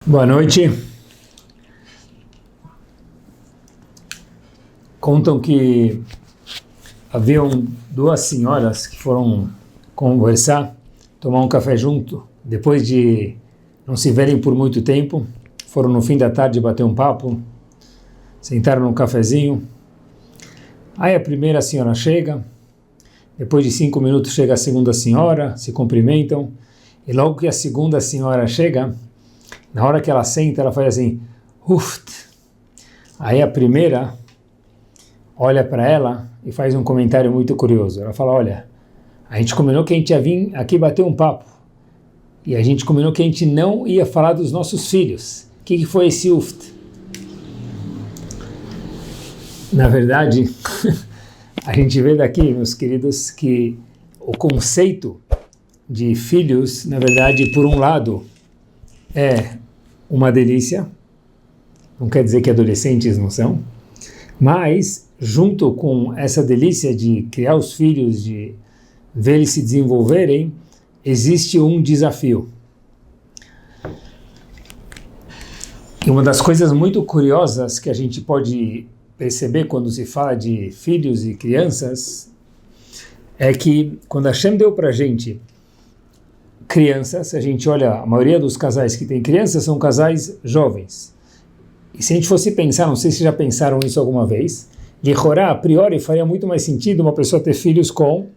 Boa noite. Contam que haviam duas senhoras que foram conversar, tomar um café junto, depois de não se verem por muito tempo, foram no fim da tarde bater um papo, sentaram num cafezinho. Aí a primeira senhora chega, depois de 5 minutos chega a segunda senhora, se cumprimentam, e logo que a segunda senhora chega, na hora que ela senta, ela faz assim, uft. Aí a primeira olha para ela e faz um comentário muito curioso. Ela fala, olha, a gente combinou que a gente ia vir aqui bater um papo. E a gente combinou que a gente não ia falar dos nossos filhos. O que foi esse uft? Na verdade, a gente vê daqui, meus queridos, que o conceito de filhos, na verdade, por um lado, é uma delícia, não quer dizer que adolescentes não são, mas junto com essa delícia de criar os filhos, de ver eles se desenvolverem, existe um desafio. E uma das coisas muito curiosas que a gente pode perceber quando se fala de filhos e crianças é que quando Hashem deu para a gente crianças, a gente olha, a maioria dos casais que tem crianças são casais jovens. E se a gente fosse pensar, não sei se já pensaram isso alguma vez, de Horá, a priori faria muito mais sentido uma pessoa ter filhos com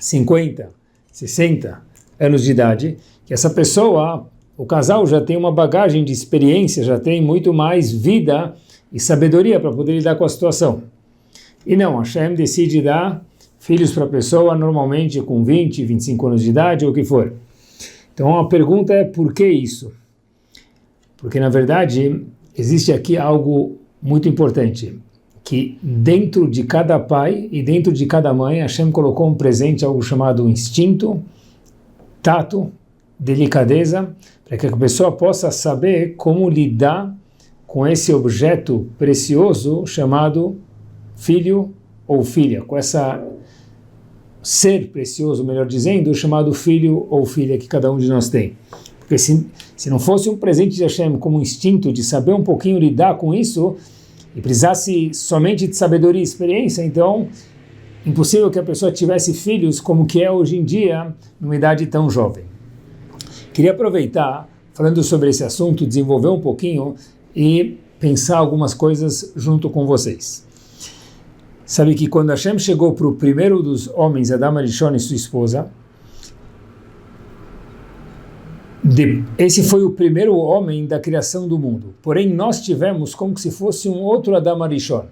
50, 60 anos de idade, que essa pessoa, o casal já tem uma bagagem de experiência, já tem muito mais vida e sabedoria para poder lidar com a situação. E não, Hashem decide dar filhos para a pessoa normalmente com 20, 25 anos de idade ou o que for. Então a pergunta é por que isso? Porque na verdade existe aqui algo muito importante, que dentro de cada pai e dentro de cada mãe Hashem colocou um presente, algo chamado instinto, tato, delicadeza, para que a pessoa possa saber como lidar com esse objeto precioso chamado filho ou filha, com essa ser precioso, melhor dizendo, chamado filho ou filha que cada um de nós tem. Porque se não fosse um presente de Hashem como um instinto de saber um pouquinho lidar com isso, e precisasse somente de sabedoria e experiência, então impossível que a pessoa tivesse filhos como que é hoje em dia, numa idade tão jovem. Queria aproveitar, falando sobre esse assunto, desenvolver um pouquinho e pensar algumas coisas junto com vocês. Sabe que quando Hashem chegou para o primeiro dos homens, Adam Arishon e sua esposa, esse foi o primeiro homem da criação do mundo. Porém, nós tivemos como se fosse um outro Adam Arishon.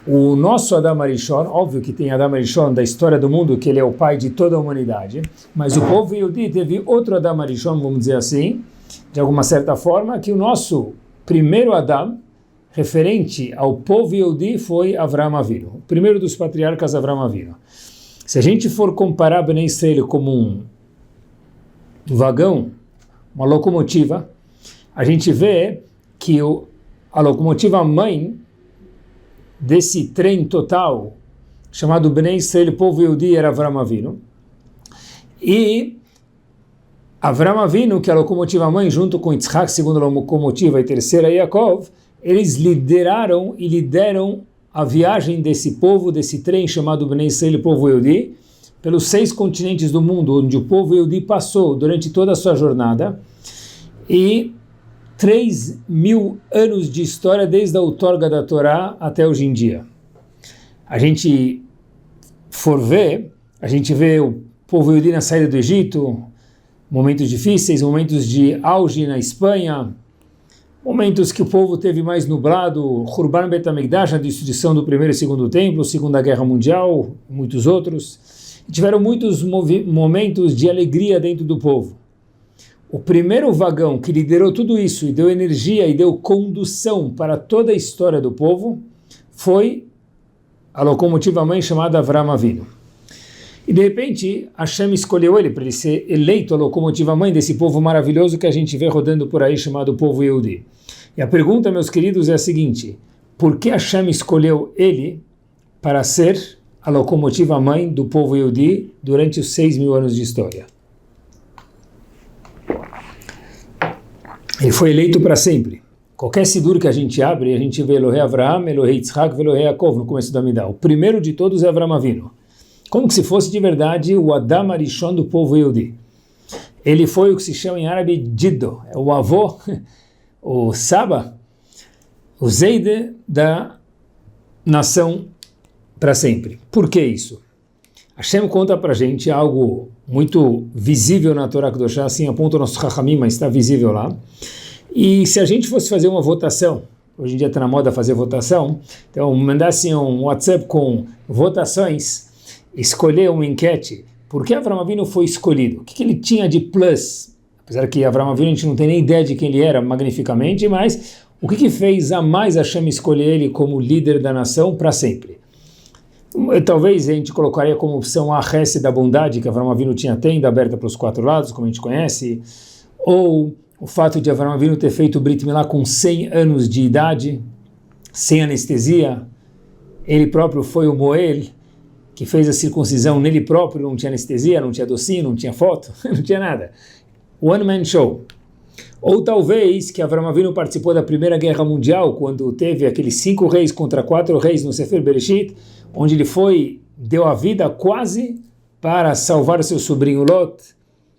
O nosso Adam Arishon, óbvio que tem Adam Arishon da história do mundo, que ele é o pai de toda a humanidade, mas o povo Yehudi teve outro Adam Arishon, vamos dizer assim, de alguma certa forma, que o nosso primeiro Adam, referente ao povo Yehudi, foi Avraham Avinu, o primeiro dos patriarcas Avraham Avinu. Se a gente for comparar Bnei Israel como um vagão, uma locomotiva, a gente vê que a locomotiva mãe desse trem total, chamado Bnei Israel, povo Yehudi, era Avraham Avinu. E Avraham Avinu, que é a locomotiva mãe, junto com Yitzhak, segunda locomotiva, e terceira Yaakov, eles lideraram e lideram a viagem desse povo, desse trem chamado Bnei Israel, povo Yehudi, pelos 6 continentes do mundo, onde o povo Yehudi passou durante toda a sua jornada, e 3.000 anos de história desde a outorga da Torá até hoje em dia. A gente vê o povo Yehudi na saída do Egito, momentos difíceis, momentos de auge na Espanha, momentos que o povo teve mais nublado, Hurban Bet HaMikdash, a destruição do primeiro e segundo templo, Segunda Guerra Mundial, muitos outros. E tiveram muitos momentos de alegria dentro do povo. O primeiro vagão que liderou tudo isso e deu energia e deu condução para toda a história do povo foi a locomotiva mãe chamada Avraham Avinu. E de repente, Hashem escolheu ele para ele ser eleito a locomotiva mãe desse povo maravilhoso que a gente vê rodando por aí, chamado povo Yehudi. E a pergunta, meus queridos, é a seguinte: por que Hashem escolheu ele para ser a locomotiva mãe do povo Yehudi durante os 6.000 anos de história? Ele foi eleito para sempre. Qualquer sidur que a gente abre, a gente vê Elohei Avraham, Elohei Yitzhak, Elohei Yaakov no começo da Amidá. O primeiro de todos é Avraham Avinu. Como que se fosse de verdade o Adam Arishon do povo Yehudi. Ele foi o que se chama em árabe Jiddo, é o avô, o Saba, o Zeide da nação para sempre. Por que isso? Hashem conta para a gente algo muito visível na Torá Kedoshá, assim aponta o nosso Chachamim, mas está visível lá. E se a gente fosse fazer uma votação, hoje em dia está na moda fazer votação, então mandasse um WhatsApp com votações, escolher uma enquete, por que Avraham Avinu foi escolhido? O que ele tinha de plus? Apesar que Avraham Avinu a gente não tem nem ideia de quem ele era magnificamente, mas o que fez a mais Hashem escolher ele como líder da nação para sempre? Talvez a gente colocaria como opção a Hesed da bondade, que Avraham Avinu tinha tenda aberta para os quatro lados, como a gente conhece, ou o fato de Avraham Avinu ter feito o Brit Milá com 100 anos de idade, sem anestesia. Ele próprio foi o Moel, que fez a circuncisão nele próprio, não tinha anestesia, não tinha docinho, não tinha foto, não tinha nada. One man show. Ou talvez que Avraham Avinu participou da Primeira Guerra Mundial, quando teve aqueles 5 reis contra 4 reis no Sefer Bereshit, onde ele deu a vida quase para salvar seu sobrinho Lot.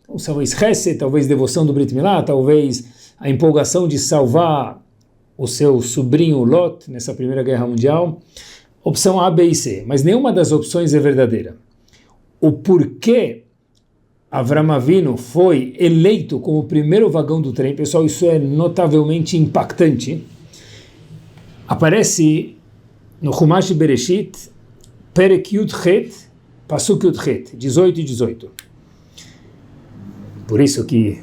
Então, talvez Hesed, talvez devoção do Brit Milá, talvez a empolgação de salvar o seu sobrinho Lot nessa Primeira Guerra Mundial. Opção A, B e C, mas nenhuma das opções é verdadeira. O porquê Avraham Avinu foi eleito como o primeiro vagão do trem, pessoal, isso é notavelmente impactante. Aparece no Chumash Bereshit, Perek Yud Chet, Pasuk Yud Chet, 18 e 18. Por isso que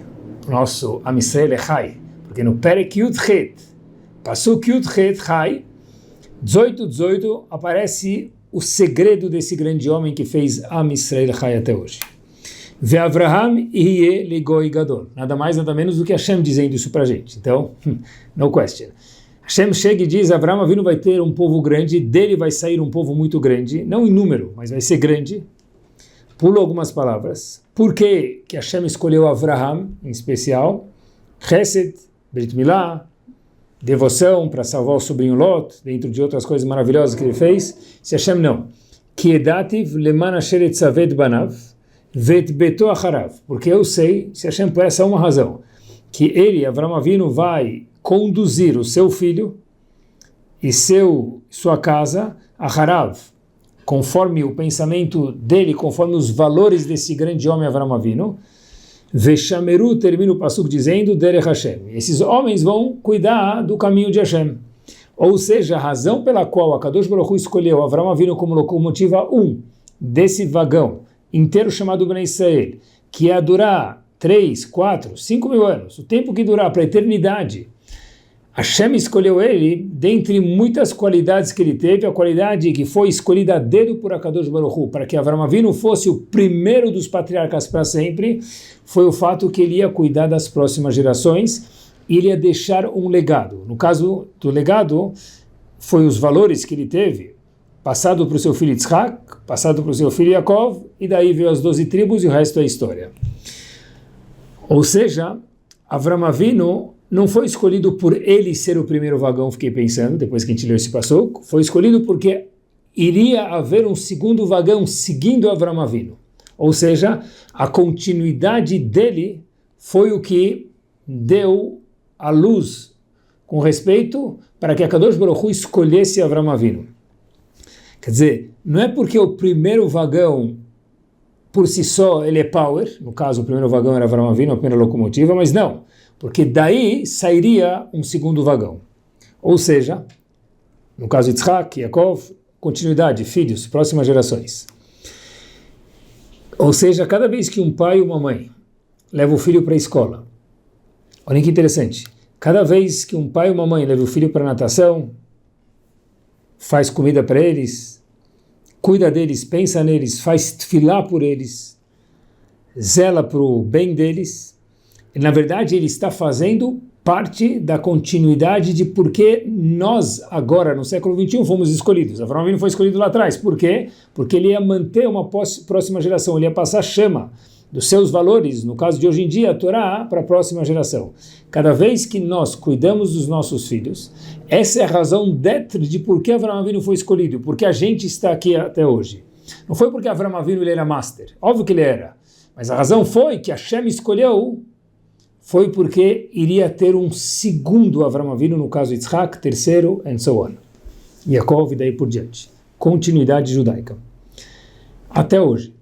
o nosso Am Yisrael é Chai, porque no Perek Yud Chet, Pasuk Yud Chet, Chai, 18 aparece o segredo desse grande homem que fez Am Yisrael Chai até hoje. Ve'Avraham Yeh Legoi Gadol. Nada mais, nada menos do que Hashem dizendo isso para a gente. Então, no question. Hashem chega e diz, Avraham Avinu vai ter um povo grande, dele vai sair um povo muito grande, não em número, mas vai ser grande. Pulo algumas palavras. Por que Hashem escolheu Avraham, em especial? Chesed, Brit Milá, devoção para salvar o sobrinho Lot, dentro de outras coisas maravilhosas que ele fez. Se Hashem não. Kiedativ leman asher etzaved banav, vet beto acharav. Porque eu sei, se Hashem por essa uma razão, que ele, Avraham Avinu, vai conduzir o seu filho e sua casa, acharav, conforme o pensamento dele, conforme os valores desse grande homem Avraham Avinu. Veshameru, termina o pasuk dizendo, Derech Hashem. Esses homens vão cuidar do caminho de Hashem. Ou seja, a razão pela qual a Kadosh Baruch Hu escolheu Avraham Avinu como locomotiva 1 desse vagão inteiro chamado Bnei Israel, que ia durar 3, 4, 5 mil anos, o tempo que durar para a eternidade. Hashem escolheu ele, dentre muitas qualidades que ele teve, a qualidade que foi escolhida a dedo por Akadosh Baruch Hu, para que Avraham Avinu fosse o primeiro dos patriarcas para sempre, foi o fato que ele ia cuidar das próximas gerações e ele ia deixar um legado. No caso do legado, foi os valores que ele teve, passado para o seu filho Yitzhak, passado para o seu filho Yaakov, e daí veio as 12 tribos e o resto é história. Ou seja, Avraham Avinu não foi escolhido por ele ser o primeiro vagão, fiquei pensando, depois que a gente leu esse passuco, foi escolhido porque iria haver um segundo vagão seguindo Avraham Avinu. Ou seja, a continuidade dele foi o que deu a luz com respeito para que a Kadosh Baruch Hu escolhesse Avraham Avinu. Quer dizer, não é porque o primeiro vagão por si só ele é power, no caso o primeiro vagão era Avraham Avinu, a primeira locomotiva, mas não, porque daí sairia um segundo vagão. Ou seja, no caso Yitzhak, Yaakov, continuidade, filhos, próximas gerações. Ou seja, cada vez que um pai ou uma mãe leva o filho para a escola, olha que interessante, cada vez que um pai ou uma mãe leva o filho para a natação, faz comida para eles, cuida deles, pensa neles, faz tefilá por eles, zela para o bem deles, e, na verdade ele está fazendo parte da continuidade de por que nós agora, no século XXI, fomos escolhidos. Avraham Avinu foi escolhido lá atrás. Por quê? Porque ele ia manter uma próxima geração, ele ia passar chama dos seus valores, no caso de hoje em dia, a Torá, para a próxima geração. Cada vez que nós cuidamos dos nossos filhos, essa é a razão d'être de por que Avraham Avinu foi escolhido, porque a gente está aqui até hoje. Não foi porque Avraham Avinu ele era master, óbvio que ele era, mas a razão foi que Hashem escolheu, foi porque iria ter um segundo Avraham Avinu, no caso Yitzhak, terceiro, and so on. Yaakov e daí por diante. Continuidade judaica. Até hoje.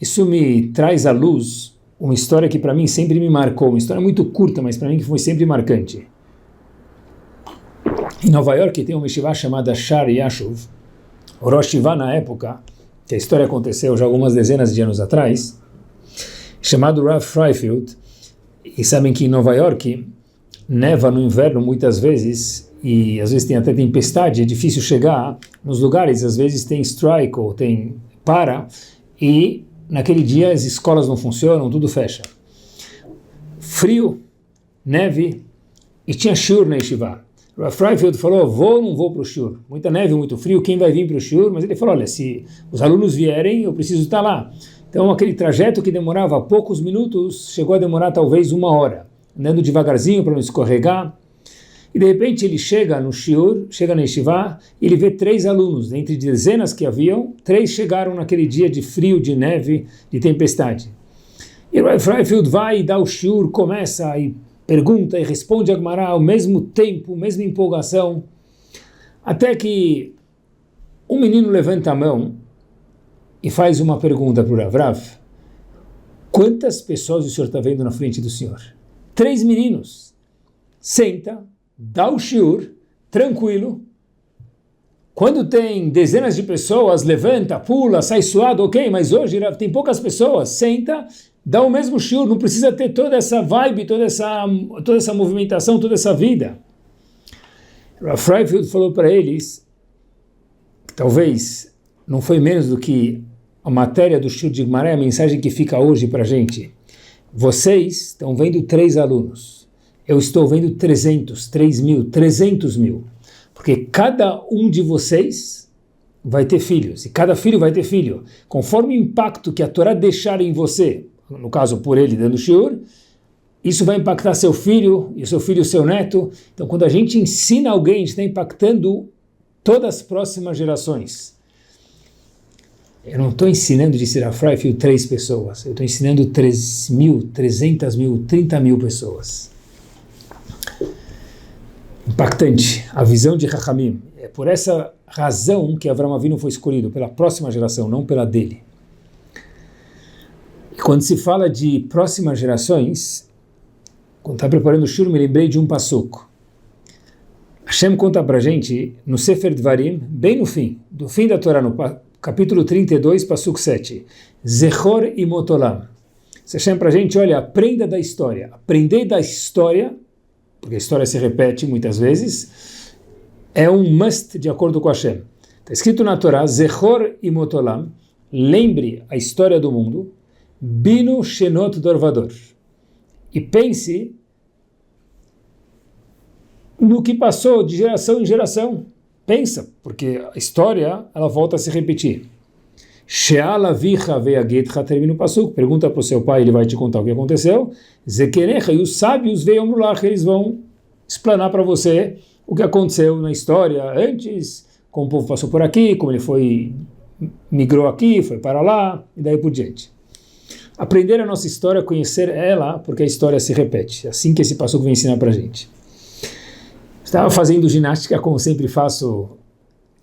Isso me traz à luz uma história que para mim sempre me marcou, uma história muito curta, mas para mim que foi sempre marcante. Em Nova York tem uma yeshiva chamada Shar Yashuv, o Rosh Yeshiva na época, que a história aconteceu já algumas dezenas de anos atrás, chamado Rav Freifeld, e sabem que em Nova York neva no inverno muitas vezes, e às vezes tem até tempestade, é difícil chegar nos lugares, às vezes tem strike ou tem e naquele dia as escolas não funcionam, tudo fecha. Frio, neve, e tinha shiur na yeshiva. Rav Freifeld falou, vou ou não vou para o shiur? Muita neve, muito frio, quem vai vir para o shiur? Mas ele falou, olha, se os alunos vierem, eu preciso estar lá. Então aquele trajeto que demorava poucos minutos, chegou a demorar talvez 1 hora, andando devagarzinho para não escorregar. E de repente ele chega no shiur, chega na yeshiva, e ele vê 3 alunos, entre dezenas que haviam, 3 chegaram naquele dia de frio, de neve, de tempestade. E o Rav Freifeld vai e dá o shiur, começa e pergunta e responde a Gemara ao mesmo tempo, mesma empolgação, até que um menino levanta a mão e faz uma pergunta para o Rav: quantas pessoas o senhor está vendo na frente do senhor? 3 meninos. Senta, dá o shiur, tranquilo. Quando tem dezenas de pessoas, levanta, pula, sai suado, ok, mas hoje tem poucas pessoas, senta, dá o mesmo shiur, não precisa ter toda essa vibe, toda essa movimentação, toda essa vida. Rav Freifeld falou para eles, que talvez não foi menos do que a matéria do shiur de Gemara, a mensagem que fica hoje para a gente. Vocês estão vendo 3 alunos. Eu estou vendo 300, 3 mil, 300 mil. Porque cada um de vocês vai ter filhos. E cada filho vai ter filho. Conforme o impacto que a Torá deixar em você, no caso por ele dando shiur, isso vai impactar seu filho, e seu filho, seu neto. Então quando a gente ensina alguém, a gente está impactando todas as próximas gerações. Eu não estou ensinando de ser a Freifeld 3 pessoas. Eu estou ensinando 3 mil, 300 mil, 30 mil pessoas. Impactante, a visão de Chachamim. É por essa razão que Avraham Avinu foi escolhido, pela próxima geração, não pela dele. E quando se fala de próximas gerações, quando está preparando o shur, me lembrei de um passuco. Hashem conta para a gente, no Sefer Dvarim, bem no fim, do fim da Torá, no capítulo 32, passuco 7, Zechor e Motolam. Hashem para a gente, olha, aprenda da história. Aprender da história, porque a história se repete muitas vezes, é um must de acordo com Hashem. Está escrito na Torá, Zechor e Motolam, lembre a história do mundo, Binu Shenot Dorvador. E pense no que passou de geração em geração. Pensa, porque a história ela volta a se repetir. She'al avicha ve'agetcha, termina o passuco. Pergunta para o seu pai, ele vai te contar o que aconteceu. Zekerecha, e os sábios veem lá, eles vão explanar para você o que aconteceu na história antes, como o povo passou por aqui, como ele migrou aqui, foi para lá, e daí por diante. Aprender a nossa história, conhecer ela, porque a história se repete. É assim que esse passuco vem ensinar para a gente. Estava fazendo ginástica, como sempre faço,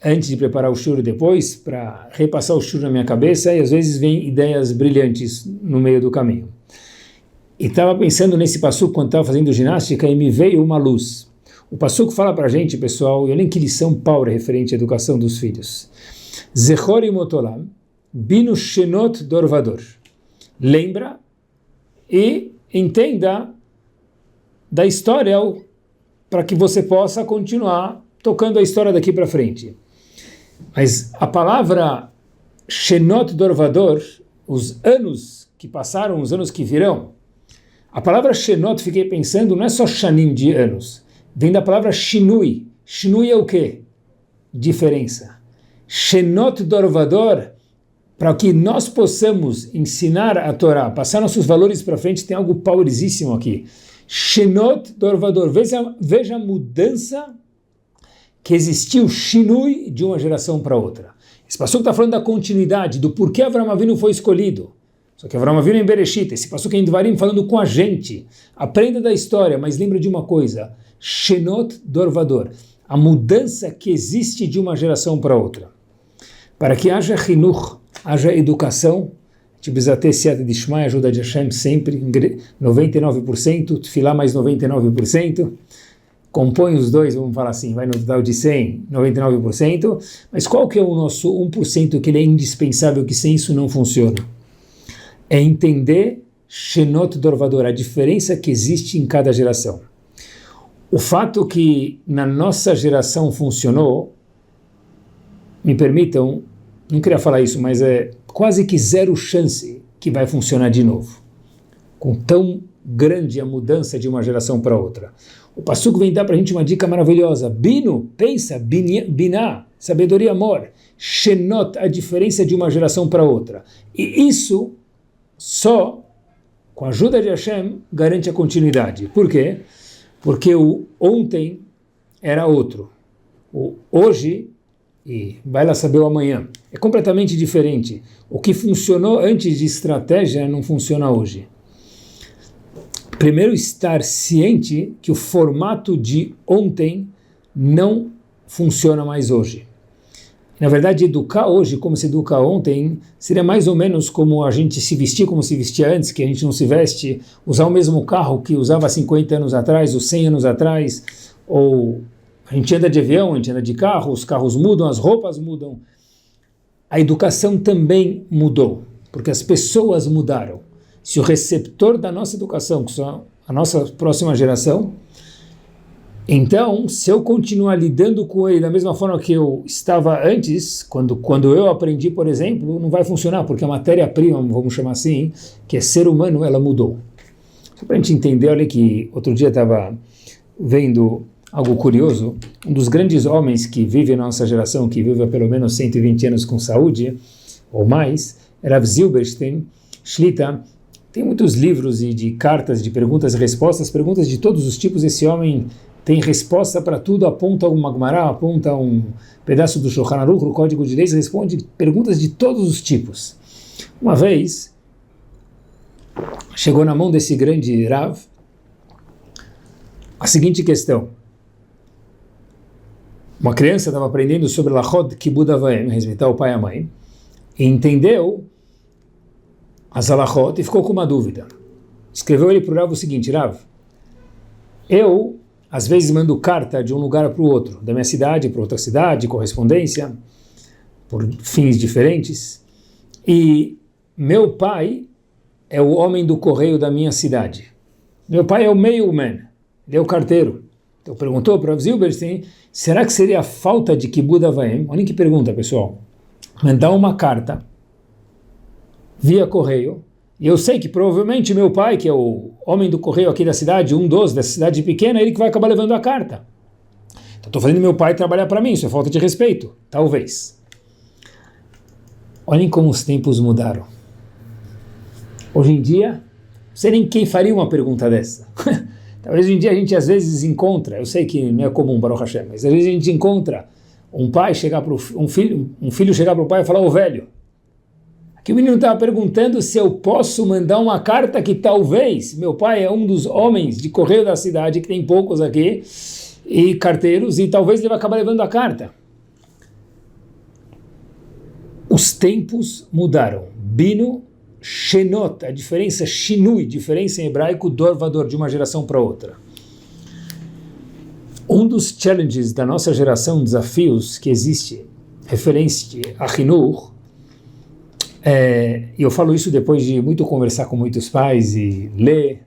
antes de preparar o shur e depois, para repassar o shur na minha cabeça, e às vezes vem ideias brilhantes no meio do caminho. E estava pensando nesse passuco quando estava fazendo ginástica e me veio uma luz. O passuco fala para a gente, pessoal, e olhem que lição power referente à educação dos filhos. Zechor e Motolam, Binu Shenot Dorvador. Lembra e entenda da história para que você possa continuar tocando a história daqui para frente. Mas a palavra Shenot Dorvador, os anos que passaram, os anos que virão, a palavra Shenot, fiquei pensando, não é só Shanim de anos, vem da palavra Shinui. Shinui é o quê? Diferença. Shenot Dorvador, para que nós possamos ensinar a Torá, passar nossos valores para frente, tem algo powerosíssimo aqui. Shenot Dorvador, veja a mudança que existiu, Shinui, de uma geração para outra. Esse passuco está falando da continuidade, do porquê Avraham Avinu foi escolhido. Só que Avraham Avinu é em Bereshit, esse passuco é em Devarim falando com a gente. Aprenda da história, mas lembre de uma coisa, Shenot Dorvador, a mudança que existe de uma geração para outra. Para que haja Chinuch, haja educação, a gente precisa ter Siyata Dishmai, ajuda de Hashem sempre, 99%, Tfilá mais 99%, compõe os dois, vamos falar assim, vai no total de 100, 99%, mas qual que é o nosso 1% que ele é indispensável, que sem isso não funciona? É entender Shenot Dorvador, a diferença que existe em cada geração. O fato que na nossa geração funcionou, me permitam, não queria falar isso, mas é quase que zero chance que vai funcionar de novo. Com tão grande a mudança de uma geração para outra. O Passuco vem dar para a gente uma dica maravilhosa. Binu, pensa, biná, sabedoria, amor. Shenot, a diferença de uma geração para outra. E isso, só com a ajuda de Hashem, garante a continuidade. Por quê? Porque o ontem era outro. O hoje, e vai lá saber o amanhã, é completamente diferente. O que funcionou antes de estratégia não funciona hoje. Primeiro, estar ciente que o formato de ontem não funciona mais hoje. Na verdade, educar hoje como se educa ontem seria mais ou menos como a gente se vestir como se vestia antes, que a gente não se veste, usar o mesmo carro que usava 50 anos atrás, ou 100 anos atrás, ou a gente anda de avião, a gente anda de carro, os carros mudam, as roupas mudam. A educação também mudou, porque as pessoas mudaram. Se o receptor da nossa educação, que são a nossa próxima geração, então, se eu continuar lidando com ele da mesma forma que eu estava antes, quando eu aprendi, por exemplo, não vai funcionar, porque a matéria-prima, vamos chamar assim, que é ser humano, ela mudou. Só para a gente entender, olha que outro dia estava vendo algo curioso, um dos grandes homens que vive na nossa geração, que vive há pelo menos 120 anos com saúde, ou mais, era Rav Zilberstein, Shlita. Tem muitos livros e de cartas, de perguntas e respostas, perguntas de todos os tipos. Esse homem tem resposta para tudo, aponta uma Gemara, aponta um pedaço do Shulchan Aruch, o Código de Leis, responde perguntas de todos os tipos. Uma vez, chegou na mão desse grande Rav a seguinte questão. Uma criança estava aprendendo sobre Lachot Kibud Avaim, respeitar o pai e a mãe, e entendeu as halachot e ficou com uma dúvida. Escreveu ele para o Rav o seguinte: Rav, eu às vezes mando carta de um lugar para o outro, da minha cidade para outra cidade, correspondência, por fins diferentes, e meu pai é o homem do correio da minha cidade. Meu pai é o mailman, ele é o carteiro. Então perguntou para o Rav Zilberstein, será que seria a falta de Kibud Avaim? Olha que pergunta, pessoal. Mandar uma carta via correio, e eu sei que provavelmente meu pai, que é o homem do correio aqui da cidade, um dos dessa cidade pequena, ele que vai acabar levando a carta. Então estou fazendo meu pai trabalhar para mim, isso é falta de respeito, talvez. Olhem como os tempos mudaram. Hoje em dia, não sei nem quem faria uma pergunta dessa. Talvez hoje em dia a gente às vezes encontra, eu sei que não é comum para o Hashem, mas às vezes a gente encontra um pai chegar para um filho chegar para o pai e falar: ô velho, aqui o menino estava perguntando se eu posso mandar uma carta que talvez, meu pai é um dos homens de correio da cidade, que tem poucos aqui, e carteiros, e talvez ele vai acabar levando a carta. Os tempos mudaram. Binu, Shenot, a diferença, Shinui, diferença em hebraico, Dorvador, de uma geração para outra. Um dos challenges da nossa geração, desafios que existe, referente a Hinur, e eu falo isso depois de muito conversar com muitos pais e ler,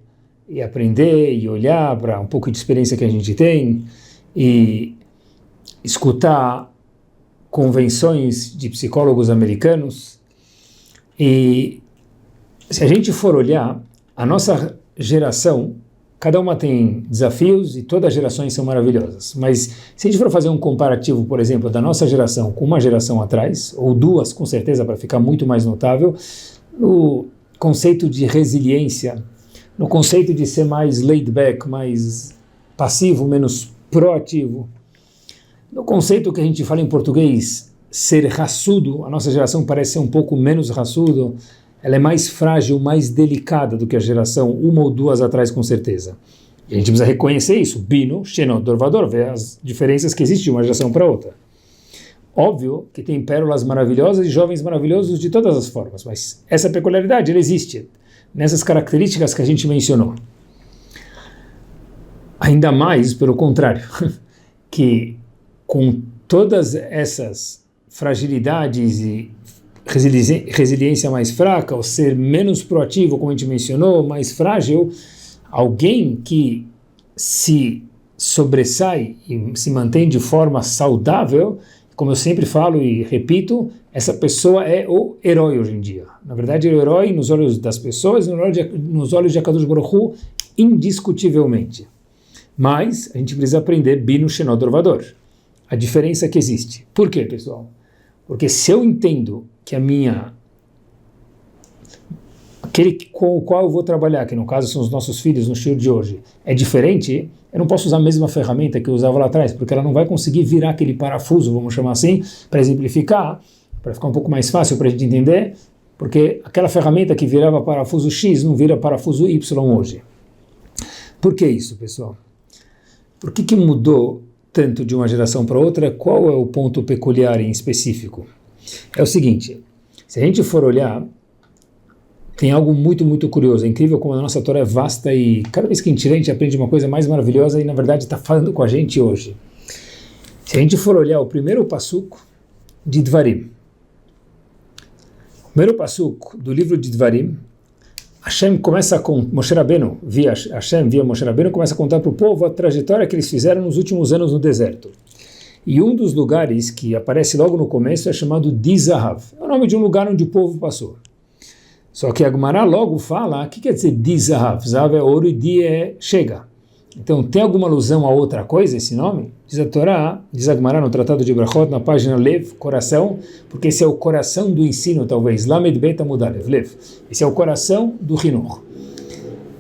e aprender, e olhar para um pouco de experiência que a gente tem, e escutar convenções de psicólogos americanos. E se a gente for olhar, a nossa geração, cada uma tem desafios e todas as gerações são maravilhosas. Mas se a gente for fazer um comparativo, por exemplo, da nossa geração com uma geração atrás, ou duas com certeza para ficar muito mais notável, no conceito de resiliência, no conceito de ser mais laid back, mais passivo, menos proativo, no conceito que a gente fala em português, ser raçudo, a nossa geração parece ser um pouco menos raçudo, ela é mais frágil, mais delicada do que a geração uma ou duas atrás, com certeza. E a gente precisa reconhecer isso, Bino, Sheno, Dorvador, ver as diferenças que existem de uma geração para outra. Óbvio que tem pérolas maravilhosas e jovens maravilhosos de todas as formas, mas essa peculiaridade, ela existe nessas características que a gente mencionou. Ainda mais, pelo contrário, que com todas essas fragilidades e resiliência mais fraca, ou ser menos proativo, como a gente mencionou, mais frágil, alguém que se sobressai e se mantém de forma saudável, como eu sempre falo e repito, essa pessoa é o herói hoje em dia. Na verdade, é o herói nos olhos das pessoas, nos olhos de HaKadosh Baruch Hu, indiscutivelmente. Mas a gente precisa aprender Bino Sheno Dorvador. A diferença que existe. Por quê, pessoal? Porque se eu entendo que aquele com o qual eu vou trabalhar, que no caso são os nossos filhos no shiur de hoje, é diferente, eu não posso usar a mesma ferramenta que eu usava lá atrás, porque ela não vai conseguir virar aquele parafuso, vamos chamar assim, para exemplificar, para ficar um pouco mais fácil para a gente entender, porque aquela ferramenta que virava parafuso X não vira parafuso Y hoje. Por que isso, pessoal? Por que mudou tanto de uma geração para outra? Qual é o ponto peculiar em específico? É o seguinte, se a gente for olhar, tem algo muito, muito curioso. É incrível como a nossa Torá é vasta e cada vez que a gente aprende uma coisa mais maravilhosa e na verdade está falando com a gente hoje. Se a gente for olhar o primeiro passuco de Dvarim, o primeiro passuco do livro de Dvarim, Hashem começa com Moshe Rabbeinu, Hashem via Moshe Rabbeinu, começa a contar para o povo a trajetória que eles fizeram nos últimos anos no deserto. E um dos lugares que aparece logo no começo é chamado Dizahav. É o nome de um lugar onde o povo passou. Só que a Gemara logo fala, o que quer dizer Dizahav? Zahav é ouro e Di é chega. Então tem alguma alusão a outra coisa esse nome? Diz a Torá, diz a Gemara no Tratado de Brachot, na página Lev, coração, porque esse é o coração do ensino, talvez. Lamed Bet Amud Alev, Lev. Esse é o coração do Hinuch.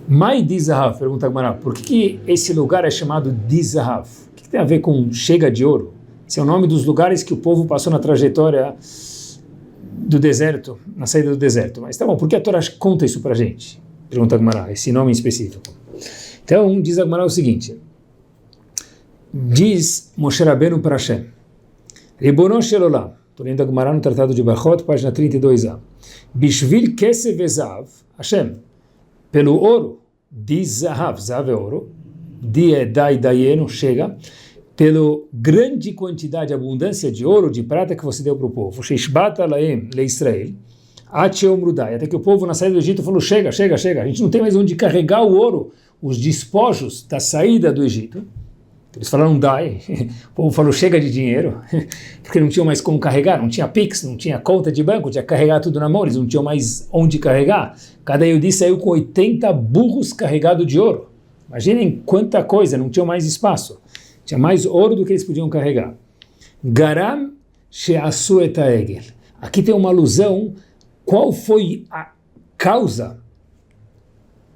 Mai Dizahav, pergunta a Gemara, por que esse lugar é chamado Dizahav? O que tem a ver com chega de ouro? Esse é o nome dos lugares que o povo passou na trajetória do deserto, na saída do deserto. Mas tá bom, por que a Torá conta isso pra gente? Pergunta a Gemara, esse nome em específico. Então, diz a Gemara o seguinte, diz Moshe Rabbeinu para Hashem, Ribono shel olam, estou lendo a Gemara no Tratado de Brachot, página 32a, Bishvil kesef vezav, Hashem, pelo ouro, diz Zahav, Zahav é ouro, Di é dai, daieno, chega, pela grande quantidade, abundância de ouro, de prata que você deu para o povo, Sheishbata laem le Israel, até que o povo na saída do Egito falou, chega, chega, chega, a gente não tem mais onde carregar o ouro, os despojos da saída do Egito. Eles falaram, dai, o povo falou, chega de dinheiro, porque não tinham mais como carregar, não tinha Pix, não tinha conta de banco, tinha que carregar tudo na mão, eles não tinham mais onde carregar. Cada Yehudi saiu com 80 burros carregados de ouro. Imaginem quanta coisa, não tinham mais espaço. Tinha mais ouro do que eles podiam carregar. Garam she'asu et ha'egel. Aqui tem uma alusão, qual foi a causa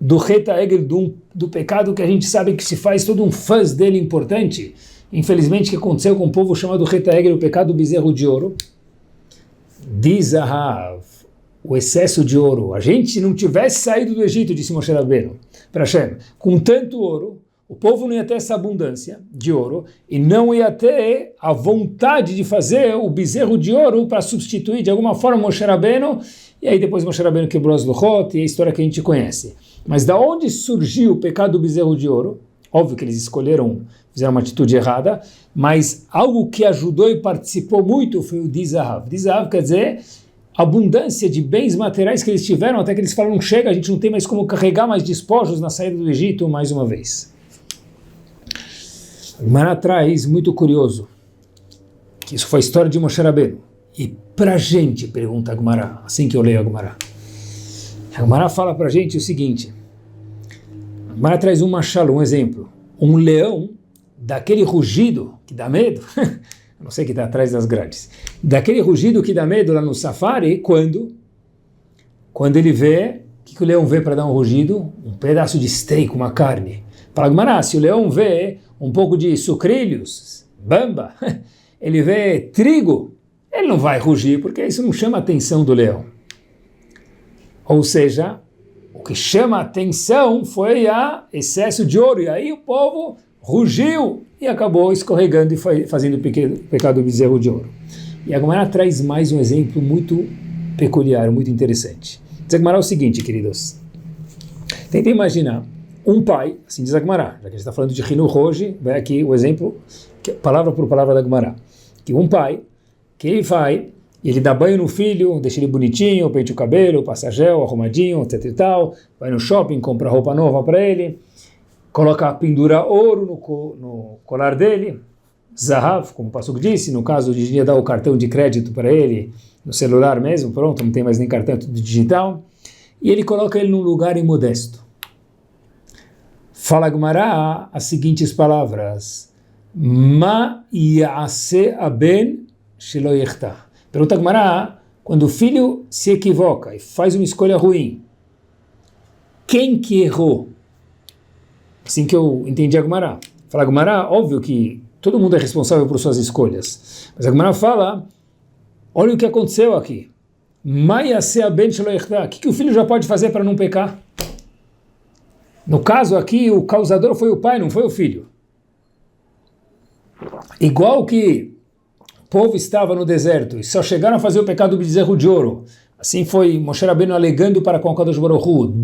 do Reta Egel, do pecado que a gente sabe que se faz todo um fuzz dele importante, infelizmente, que aconteceu com um povo chamado Reta Egel, o pecado do bezerro de ouro, Dizahav, o excesso de ouro. A gente não tivesse saído do Egito, disse Moshe Rabbeinu, para Hashem, com tanto ouro, o povo não ia ter essa abundância de ouro e não ia ter a vontade de fazer o bezerro de ouro para substituir de alguma forma Moshe Rabbeinu, e aí depois Moshe Rabbeinu quebrou as luchot e a história que a gente conhece. Mas da onde surgiu o pecado do bezerro de ouro? Óbvio que eles fizeram uma atitude errada, mas algo que ajudou e participou muito foi o Dizahav. Dizahav quer dizer abundância de bens materiais que eles tiveram, até que eles falaram, chega, a gente não tem mais como carregar mais despojos na saída do Egito, mais uma vez. A Gemara traz, muito curioso, que isso foi a história de Moshe Rabbeinu. E pra gente, pergunta a Gemara, assim que eu leio a Gemara. A Gemara fala pra gente o seguinte, Agmará traz um machalo, um exemplo. Um leão, daquele rugido que dá medo, não sei o que está atrás das grades, daquele rugido que dá medo lá no safari, quando ele vê, o que o leão vê para dar um rugido? Um pedaço de steak, uma carne. Fala Agmará, se o leão vê um pouco de sucrilhos, bamba, ele vê trigo, ele não vai rugir, porque isso não chama a atenção do leão. Ou seja, o que chama a atenção foi a excesso de ouro, e aí o povo rugiu e acabou escorregando e fazendo o pecado do bezerro de ouro. E a Gemara traz mais um exemplo muito peculiar, muito interessante. Diz a Gemara o seguinte, queridos. Tenta imaginar um pai, assim diz a Gemara, já que a gente está falando de Hinuch hoje, vai aqui o exemplo, palavra por palavra da Gemara. Que um pai, que ele vai, ele dá banho no filho, deixa ele bonitinho, penteia o cabelo, passa gel, arrumadinho, etc e tal, vai no shopping, compra roupa nova para ele, pendura ouro no colar dele, Zahav, como o Passuco disse, no caso de dia dar o cartão de crédito para ele, no celular mesmo, pronto, não tem mais nem cartão, tudo digital, e ele coloca ele num lugar imodesto. Fala Gemara as seguintes palavras, Ma ya'ase aben shelo yechtah. Pergunta Gemara, quando o filho se equivoca e faz uma escolha ruim, quem que errou? Assim que eu entendi a Gemara. Fala Gemara, óbvio que todo mundo é responsável por suas escolhas. Mas a Gemara fala, olha o que aconteceu aqui. O que o filho já pode fazer para não pecar? No caso aqui, o causador foi o pai, não foi o filho. Igual que o povo estava no deserto e só chegaram a fazer o pecado do bezerro de ouro. Assim foi Moshe Rabbeinu alegando para com Kadosh Baruch Hu,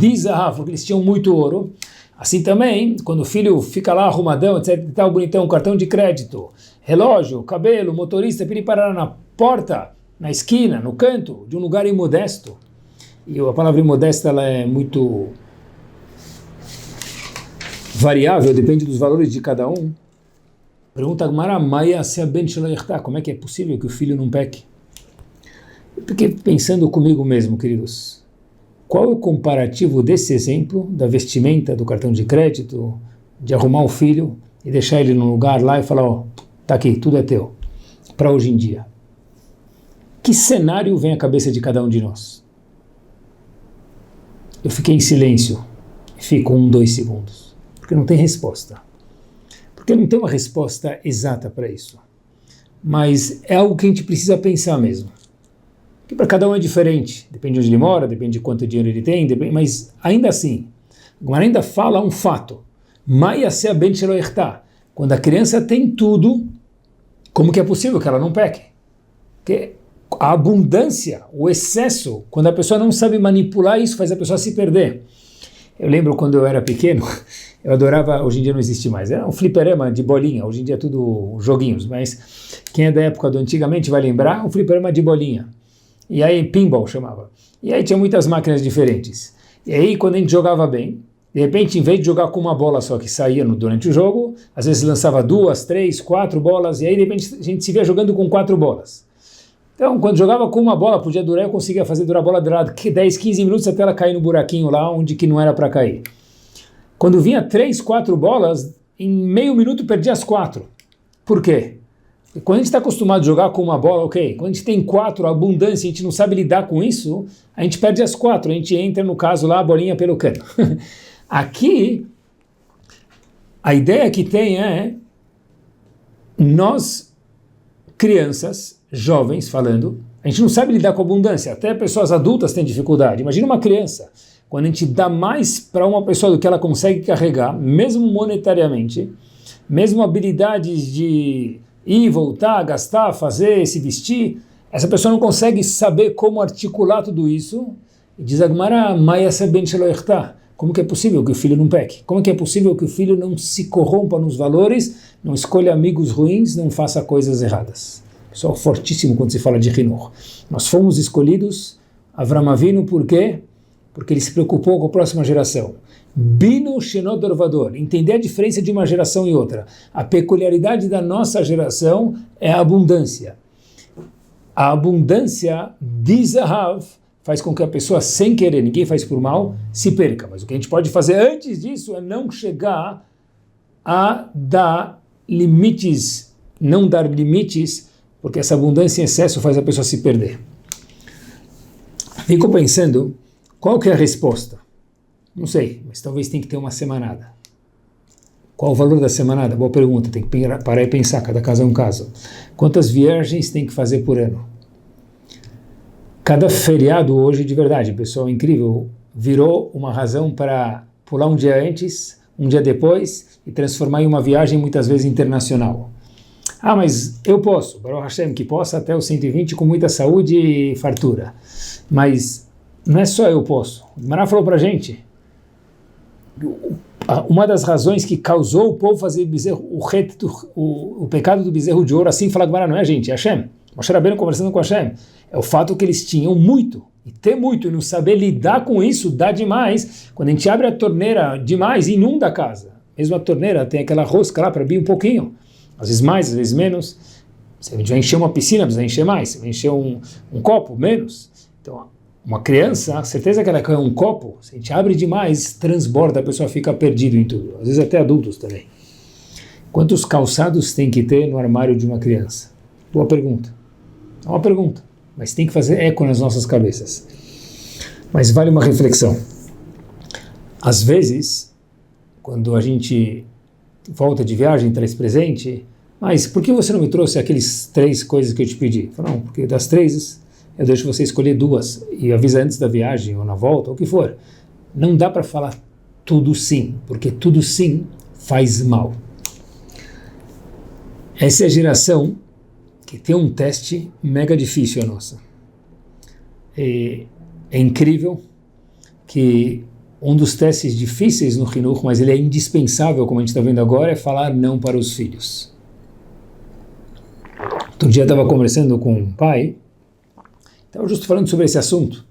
porque eles tinham muito ouro. Assim também, quando o filho fica lá arrumadão, etc, tal, bonitão, cartão de crédito, relógio, cabelo, motorista, para ele parar na porta, na esquina, no canto, de um lugar imodesto. E a palavra imodesta ela é muito variável, depende dos valores de cada um. Pergunta a Gemara, como é que é possível que o filho não peque? Eu fiquei pensando comigo mesmo, queridos. Qual é o comparativo desse exemplo, da vestimenta, do cartão de crédito, de arrumar o filho e deixar ele num lugar lá e falar, ó, tá aqui, tudo é teu, para hoje em dia? Que cenário vem à cabeça de cada um de nós? Eu fiquei em silêncio, fico 2 segundos, porque não tem resposta. Porque não tem uma resposta exata para isso. Mas é algo que a gente precisa pensar mesmo. Que para cada um é diferente, depende de onde ele mora, depende de quanto dinheiro ele tem, mas ainda assim, agora ainda fala um fato, quando a criança tem tudo, como que é possível que ela não peque? Porque a abundância, o excesso, quando a pessoa não sabe manipular isso, faz a pessoa se perder. Eu lembro quando eu era pequeno, eu adorava, hoje em dia não existe mais, era um fliperama de bolinha, hoje em dia é tudo joguinhos, mas quem é da época do antigamente vai lembrar, um fliperama de bolinha. E aí pinball chamava. E aí tinha muitas máquinas diferentes. E aí quando a gente jogava bem, de repente em vez de jogar com uma bola só que saía durante o jogo, às vezes lançava 2, 3, 4 bolas, e aí de repente a gente se via jogando com 4 bolas. Então quando jogava com uma bola podia durar, eu conseguia fazer durar a bola durar 10, 15 minutos até ela cair no buraquinho lá onde que não era para cair. Quando vinha 3, 4 bolas, em meio minuto perdia as 4. Por quê? Quando a gente está acostumado a jogar com uma bola, ok. Quando a gente tem 4, a abundância, a gente não sabe lidar com isso, a gente perde as 4, a gente entra, no caso lá, a bolinha pelo cano. Aqui, a ideia que tem é, nós, crianças, jovens, falando, a gente não sabe lidar com a abundância, até pessoas adultas têm dificuldade. Imagina uma criança, quando a gente dá mais para uma pessoa do que ela consegue carregar, mesmo monetariamente, mesmo habilidades de ir, voltar, gastar, fazer, se vestir, essa pessoa não consegue saber como articular tudo isso. E diz a Gemara, como que é possível que o filho não peque? Como que é possível que o filho não se corrompa nos valores, não escolha amigos ruins, não faça coisas erradas? Pessoal, fortíssimo quando se fala de Hinuch. Nós fomos escolhidos, Avram Avinu, por quê? Porque ele se preocupou com a próxima geração. Binu Shenod Orvador, entender a diferença de uma geração e outra. A peculiaridade da nossa geração é a abundância. A abundância de Zahav faz com que a pessoa, sem querer, ninguém faz por mal, se perca. Mas o que a gente pode fazer antes disso é não chegar a dar limites, não dar limites, porque essa abundância em excesso faz a pessoa se perder. Fico pensando, qual que é a resposta? Não sei, mas talvez tenha que ter uma semanada. Qual o valor da semanada? Boa pergunta, tem que parar e pensar, cada caso é um caso. Quantas viagens tem que fazer por ano? Cada feriado hoje, de verdade, pessoal, incrível, virou uma razão para pular um dia antes, um dia depois, e transformar em uma viagem muitas vezes internacional. Ah, mas eu posso, Baruch Hashem, que possa até os 120 com muita saúde e fartura. Mas não é só eu posso. O Mará falou para a gente, uma das razões que causou o povo fazer o pecado do bezerro de ouro, assim fala Mará, não é, gente? É Hashem. Moshe Rabbeinu conversando com Hashem. É o fato que eles tinham muito, e ter muito, e não saber lidar com isso, dá demais. Quando a gente abre a torneira demais, inunda a casa. Mesmo a torneira tem aquela rosca lá para abrir um pouquinho. Às vezes mais, às vezes menos. Se a gente vai encher uma piscina, precisa encher mais. Se vai encher um copo, menos. Então, uma criança, certeza que ela quer um copo, se a gente abre demais, transborda, a pessoa fica perdida em tudo. Às vezes até adultos também. Quantos calçados tem que ter no armário de uma criança? Boa pergunta. É uma pergunta, mas tem que fazer eco nas nossas cabeças. Mas vale uma reflexão. Às vezes, quando a gente volta de viagem, traz presente, mas por que você não me trouxe aqueles 3 coisas que eu te pedi? Falei, não, porque das 3 eu deixo você escolher 2 e avisa antes da viagem ou na volta, ou o que for. Não dá para falar tudo sim, porque tudo sim faz mal. Essa é a geração que tem um teste mega difícil, a nossa. É incrível que um dos testes difíceis no Hinuch, mas ele é indispensável, como a gente está vendo agora, é falar não para os filhos. Outro dia eu estava conversando com um pai, estava justo falando sobre esse assunto.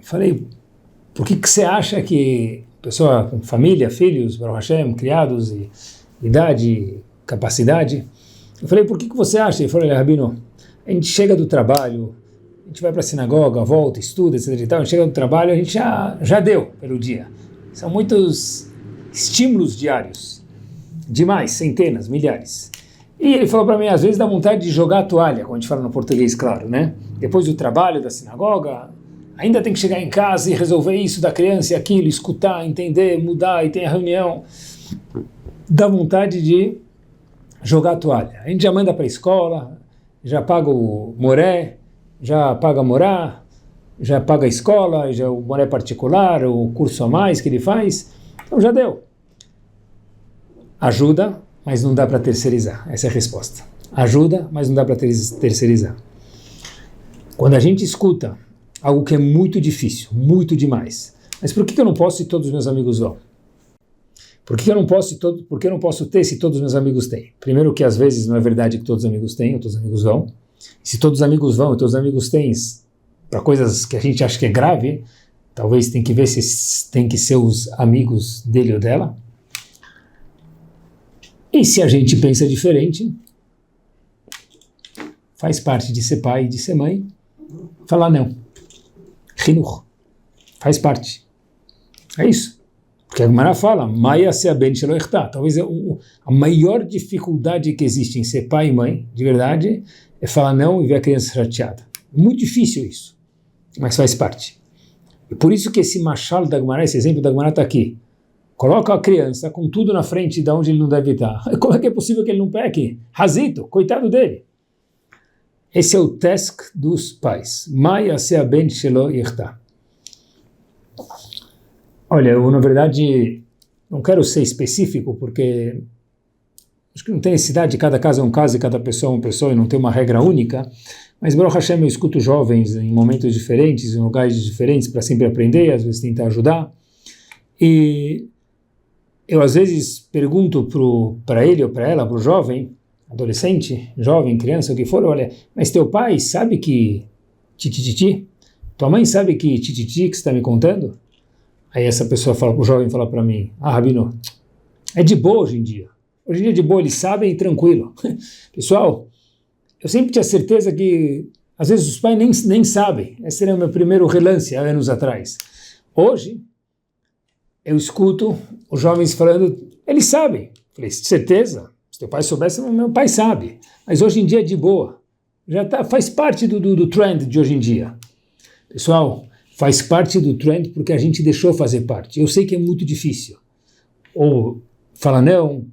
Falei, por que você acha que pessoa, família, filhos, Baruch Hashem, criados, e idade, capacidade, eu falei, por que você acha? Ele falou, Rabino, a gente chega do trabalho, a gente vai para a sinagoga, volta, estuda, etc. e tal, a gente chega do trabalho, a gente já deu pelo dia. São muitos estímulos diários, demais, centenas, milhares. E ele falou para mim, às vezes dá vontade de jogar a toalha, como a gente fala no português, claro, né? Depois do trabalho, da sinagoga, ainda tem que chegar em casa e resolver isso da criança e aquilo, escutar, entender, mudar, e tem a reunião. Dá vontade de jogar a toalha. A gente já manda para a escola, já paga o moré, já paga morar, já paga a escola, já o moré particular, o curso a mais que ele faz, então já deu. Ajuda, mas não dá para terceirizar. Essa é a resposta. Ajuda, mas não dá para terceirizar. Quando a gente escuta algo que é muito difícil, muito demais, mas por que eu não posso se todos os meus amigos vão? Por que eu não posso ter se todos os meus amigos têm? Primeiro que às vezes não é verdade que todos os amigos têm, ou todos os amigos vão. Se todos os amigos vão e todos os amigos têm, para coisas que a gente acha que é grave, talvez tem que ver se tem que ser os amigos dele ou dela. E se a gente pensa diferente, faz parte de ser pai e de ser mãe, falar não. Hinuch. Faz parte. É isso. Porque a Gemara fala, Maia se ben shelo ichtá. Talvez a maior dificuldade que existe em ser pai e mãe, de verdade, é falar não e ver a criança chateada. Muito difícil isso, mas faz parte. E por isso que esse machal da Gemara, esse exemplo da Gemara está aqui. Coloca a criança com tudo na frente de onde ele não deve estar. Como é que é possível que ele não peque? Razito, coitado dele. Esse é o task dos pais. Maia se ben shelo ichtá. Olha, eu na verdade não quero ser específico, porque acho que não tem necessidade, cada caso é um caso e cada pessoa é uma pessoa e não tem uma regra única, mas Baruch Hashem, eu escuto jovens em momentos diferentes, em lugares diferentes, para sempre aprender, às vezes tentar ajudar, e eu às vezes pergunto para ele ou para ela, para o jovem, adolescente, jovem, criança, o que for, olha, mas teu pai sabe que tititi? Tua mãe sabe que tititi que você está me contando? Aí essa pessoa fala, o jovem fala para mim, Rabino, é de boa hoje em dia. Hoje em dia é de boa, eles sabem e tranquilo. Pessoal, eu sempre tinha certeza que Às vezes os pais nem sabem. Esse era o meu primeiro relance há anos atrás. Hoje, eu escuto os jovens falando, eles sabem. Falei, certeza? Se teu pai soubesse, meu pai sabe. Mas hoje em dia é de boa. Faz parte do trend de hoje em dia. Pessoal, faz parte do trend porque a gente deixou fazer parte. Eu sei que é muito difícil. Ou fala não,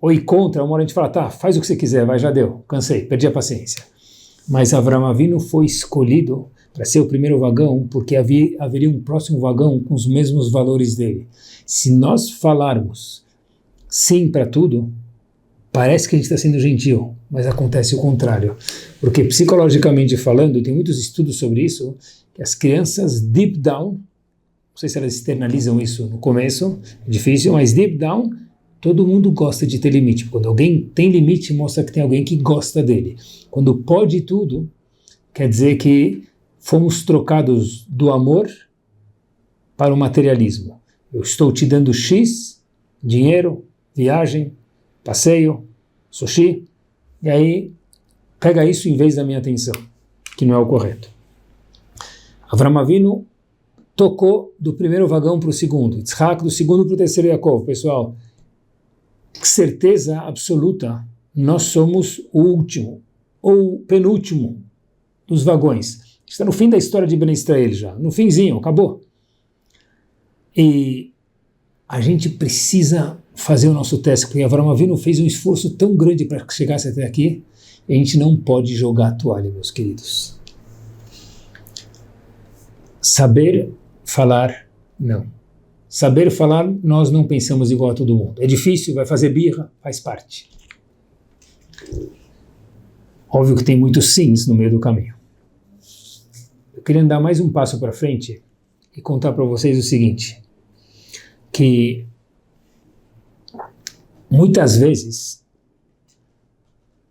ou ir contra. Uma hora a gente fala, tá, faz o que você quiser, vai, já deu. Cansei, perdi a paciência. Mas Avraham Avinu foi escolhido para ser o primeiro vagão porque haveria um próximo vagão com os mesmos valores dele. Se nós falarmos sim para tudo, parece que a gente está sendo gentil, mas acontece o contrário. Porque psicologicamente falando, tem muitos estudos sobre isso, que as crianças deep down, não sei se elas externalizam isso no começo, é difícil, mas deep down, todo mundo gosta de ter limite. Quando alguém tem limite, mostra que tem alguém que gosta dele. Quando pode tudo, quer dizer que fomos trocados do amor para o materialismo. Eu estou te dando X, dinheiro, viagem, passeio, sushi, e aí pega isso em vez da minha atenção, que não é o correto. Avraham Avinu tocou do primeiro vagão para o segundo, Yitzhak do segundo para o terceiro Yaakov. Pessoal, certeza absoluta, nós somos o último, ou penúltimo dos vagões. Está no fim da história de Ben Israel já, no finzinho, acabou. E a gente precisa fazer o nosso teste, porque Avraham Avinu fez um esforço tão grande para que chegasse até aqui, e a gente não pode jogar a toalha, meus queridos. Saber falar, não. Saber falar, nós não pensamos igual a todo mundo. É difícil, vai fazer birra, faz parte. Óbvio que tem muitos sims no meio do caminho. Eu queria andar mais um passo para frente e contar para vocês o seguinte, que muitas vezes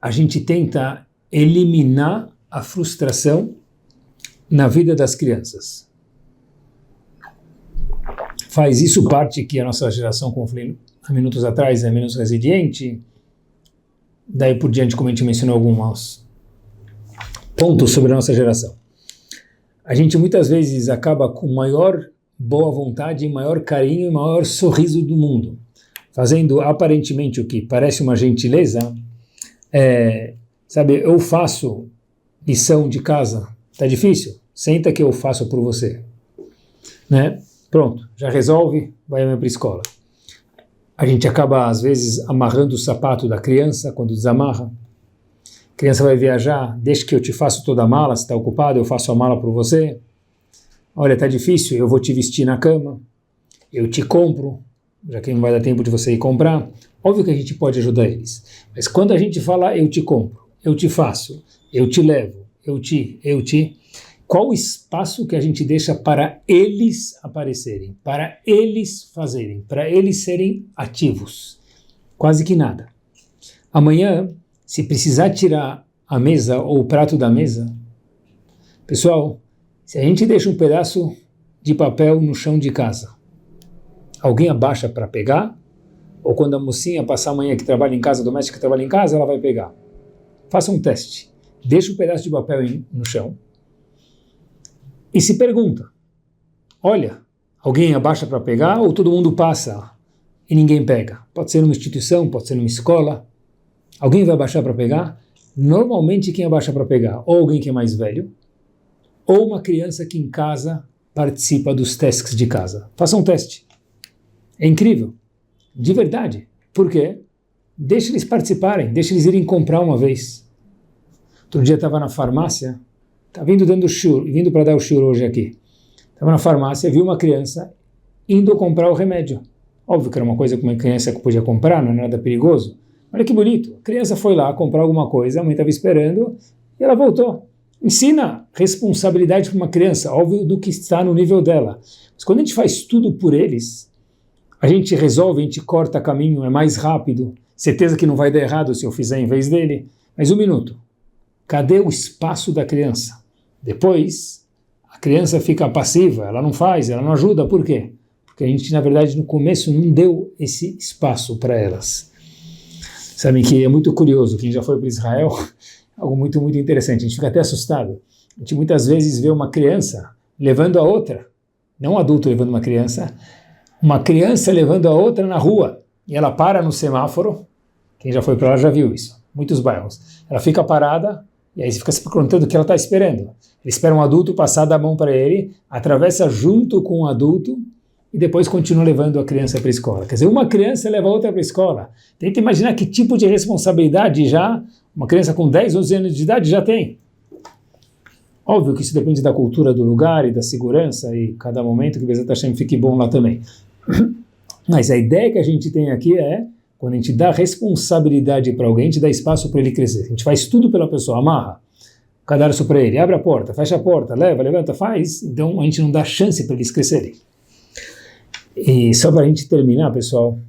a gente tenta eliminar a frustração na vida das crianças. Faz isso parte que a nossa geração, como falei há minutos atrás, é menos resiliente. Daí por diante, como a gente mencionou alguns pontos sobre a nossa geração. A gente muitas vezes acaba com maior boa vontade, maior carinho e maior sorriso do mundo, fazendo aparentemente o que parece uma gentileza. Sabe, eu faço lição de casa, tá difícil? Senta que eu faço por você, né? Pronto, já resolve, vai para a escola. A gente acaba às vezes amarrando o sapato da criança quando desamarra. A criança vai viajar, deixa que eu te faço toda a mala, se está ocupado, eu faço a mala por você. Olha, tá difícil, eu vou te vestir na cama, eu te compro, já que não vai dar tempo de você ir comprar. Óbvio que a gente pode ajudar eles, mas quando a gente fala eu te compro, eu te faço, eu te levo, eu te, qual o espaço que a gente deixa para eles aparecerem, para eles fazerem, para eles serem ativos? Quase que nada. Amanhã, se precisar tirar a mesa ou o prato da mesa, pessoal, se a gente deixa um pedaço de papel no chão de casa, alguém abaixa para pegar? Ou quando a mocinha passar amanhã que trabalha em casa, a doméstica que trabalha em casa, ela vai pegar? Faça um teste. Deixa um pedaço de papel no chão e se pergunta, olha, alguém abaixa para pegar ou todo mundo passa e ninguém pega? Pode ser numa instituição, pode ser numa escola. Alguém vai abaixar para pegar? Normalmente quem abaixa para pegar, ou alguém que é mais velho, ou uma criança que em casa participa dos testes de casa. Faça um teste. É incrível. De verdade. Por quê? Deixa eles participarem, deixa eles irem comprar uma vez. Outro dia estava na farmácia, estava vindo para dar o shiur hoje aqui. Estava na farmácia, vi uma criança indo comprar o remédio. Óbvio que era uma coisa que uma criança podia comprar, não é nada perigoso. Olha que bonito. A criança foi lá comprar alguma coisa, a mãe estava esperando e ela voltou. Ensina responsabilidade para uma criança, óbvio do que está no nível dela. Mas quando a gente faz tudo por eles, a gente resolve, a gente corta caminho, é mais rápido. Certeza que não vai dar errado se eu fizer em vez dele. Mas um minuto. Cadê o espaço da criança? Depois, a criança fica passiva, ela não faz, ela não ajuda. Por quê? Porque a gente, na verdade, no começo não deu esse espaço para elas. Sabem que é muito curioso, quem já foi para Israel, algo muito, muito interessante. A gente fica até assustado. A gente muitas vezes vê uma criança levando a outra, não um adulto levando uma criança levando a outra na rua, e ela para no semáforo. Quem já foi para lá já viu isso, muitos bairros. Ela fica parada, e aí você fica se perguntando o que ela está esperando. Ele espera um adulto passar da mão para ele, atravessa junto com o adulto, e depois continua levando a criança para a escola. Quer dizer, uma criança leva a outra para a escola. Tenta imaginar que tipo de responsabilidade já uma criança com 10, 11 anos de idade já tem. Óbvio que isso depende da cultura do lugar e da segurança, e cada momento que o Bezat Hashem fique bom lá também. Mas a ideia que a gente tem aqui é, quando a gente dá responsabilidade para alguém, a gente dá espaço para ele crescer. A gente faz tudo pela pessoa, amarra o cadarço para ele, abre a porta, fecha a porta, leva, levanta, faz. Então a gente não dá chance para eles crescerem. E só para a gente terminar, pessoal,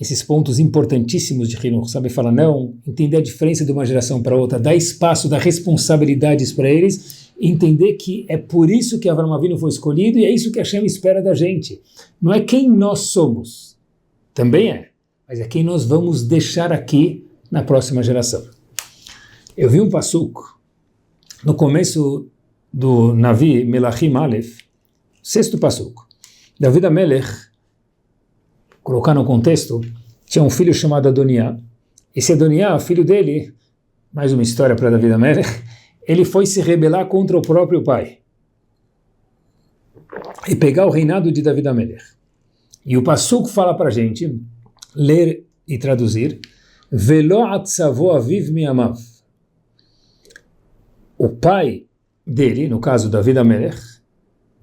esses pontos importantíssimos de Hinuch, sabe falar não, entender a diferença de uma geração para outra, dar espaço, dar responsabilidades para eles, entender que é por isso que Avraham Avinu foi escolhido e é isso que Hashem espera da gente. Não é quem nós somos, também é, mas é quem nós vamos deixar aqui na próxima geração. Eu vi um pasuk no começo do Navi Melachim Aleph, sexto pasuk. David HaMelech, colocar no contexto, tinha um filho chamado Adoniá. Esse Adoniá, filho dele, mais uma história para David HaMelech, ele foi se rebelar contra o próprio pai e pegar o reinado de David HaMelech. E o pasuk fala para a gente, ler e traduzir, Velo atzavo aviv miamav. O pai dele, no caso David HaMelech,